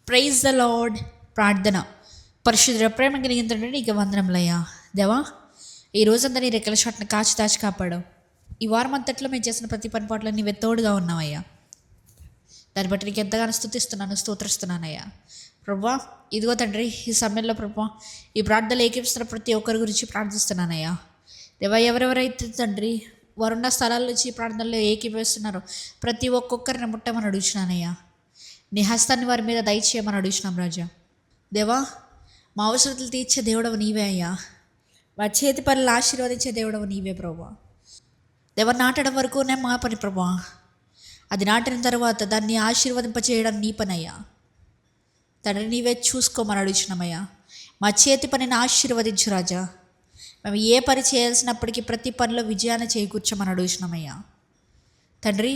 Praise the lord. ప్రార్థన. పరిశుద్ధ ప్రేమ కలిగిందంటే నీకు వందనములయ్యా. దేవా, ఈ రోజంతా నీ రెక్కల షాట్ని కాచి దాచి కాపాడావు. ఈ వారం అంతట్లో మేము చేసిన ప్రతి పని పాటలో నీవే తోడుగా ఉన్నావయ్యా. దాన్ని బట్టి నీకు ఎంతగానో స్తుతిస్తున్నాను, స్తోత్రిస్తున్నానయ్యా. ప్రభా, ఇదిగో తండ్రి, ఈ సమయంలో ప్రభా ఈ ప్రార్థనలు ఏకీపిస్తున్న ప్రతి ఒక్కరి గురించి ప్రార్థిస్తున్నానయ్యా. దేవా, ఎవరెవరైతే తండ్రి వారున్న స్థలాల నుంచి ప్రార్థనలో ఏకీపిస్తున్నారో ప్రతి ఒక్కొక్కరిని ముట్టమని అడుగుతున్నానయ్యా. నీ హస్తాన్ని వారి మీద దయచేయమని అడుగుతున్నాం రాజా. దేవా, మా అవసరతలు తీర్చే దేవుడవు నీవే అయ్యా. వారి చేతి పనులు ఆశీర్వదించే దేవుడవు నీవే ప్రభా. దేవ, నాటడం వరకునే మా పని ప్రభా. అది నాటిన తర్వాత దాన్ని ఆశీర్వదింపచేయడం నీ పని అయ్యా. తండ్రి, నీవే చూసుకోమని అడుగుతున్నామయ్యా. మా చేతి పనిని ఆశీర్వదించు రాజా. మేము ఏ పని చేయాల్సినప్పటికీ ప్రతి పనిలో విజయాన్ని చేకూర్చమని అడుగుతున్నామయ్యా. తండ్రి,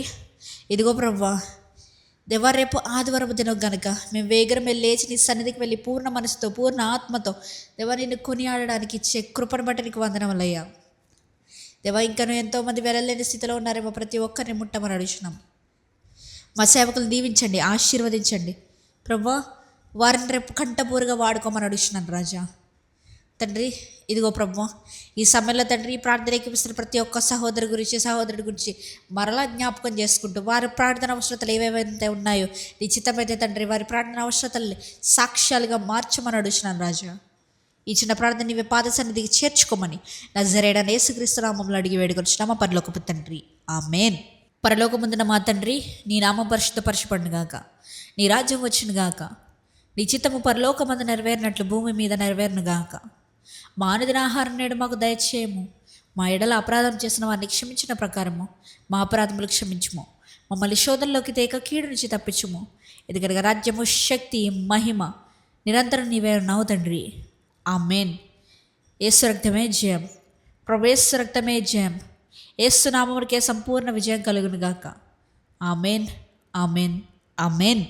ఇదిగో ప్రభా, దేవా, రేపు ఆదివారం దినం కనుక మేము వేగరం లేచి నీ సన్నిధికి వెళ్ళి పూర్ణ మనసుతో పూర్ణ ఆత్మతో దేవా నిన్ను కొనియాడడానికి ఇచ్చే కృపను బట్టి నీకు వందనములయ్యా. దేవా, ఇంకనూ ఎంతోమంది వెళ్ళలేని స్థితిలో ఉన్నారేమో, ప్రతి ఒక్కరిని ముట్టమని అడుగుతున్నాం. మా సేవకులు దీవించండి, ఆశీర్వదించండి ప్రభా. వారిని రేపు కంటపూరుగా వాడుకోమని అడుగుతున్నాను రాజా. తండ్రి, ఇదిగో ప్రభా, ఈ సమయంలో తండ్రి ఈ ప్రార్థన ఏకీపిస్తున్న ప్రతి ఒక్క సహోదరు గురించి మరలా జ్ఞాపకం చేసుకుంటూ వారి ప్రార్థన అవసరతలు ఏవేవైతే ఉన్నాయో నిశ్చితమైతే తండ్రి వారి ప్రార్థన అవసరతల్ని సాక్ష్యాలుగా మార్చమని అడుగుతున్నాను రాజా. ఈ చిన్న ప్రార్థన నీవే పాద సన్నిధికి చేర్చుకోమని నజరేయుడైన యేసుక్రీస్తు నామములో అడిగి వేడుకొచ్చున్నామా పరలోకపు తండ్రి, ఆమేన్. పరలోకమందున మా తండ్రి, నీ నామం పరిశుద్ధపరచబడును గాక, నీ రాజ్యం వచ్చును గాక, నీ చిత్తము పరలోకమందు నెరవేరినట్లు భూమి మీద నెరవేరును గాక. మా అనుదిన ఆహారం నేడు మాకు దయచేయము. మా ఎడల అపరాధం చేసిన వారిని క్షమించిన ప్రకారము మా అపరాధములు క్షమించుము. మమ్మల్ని శోధనలోకి తేక కీడు నుంచి తప్పించుము. ఎందుకనగా రాజ్యము, శక్తి, మహిమ నిరంతరం నీవే ఉన్నావు తండ్రి, ఆమేన్. యేసు రక్తమే జయం, ప్రభు యేసు రక్తమే జయం. యేసు నామమునకే సంపూర్ణ విజయం కలుగును గాక. ఆమేన్, ఆమేన్, ఆమేన్.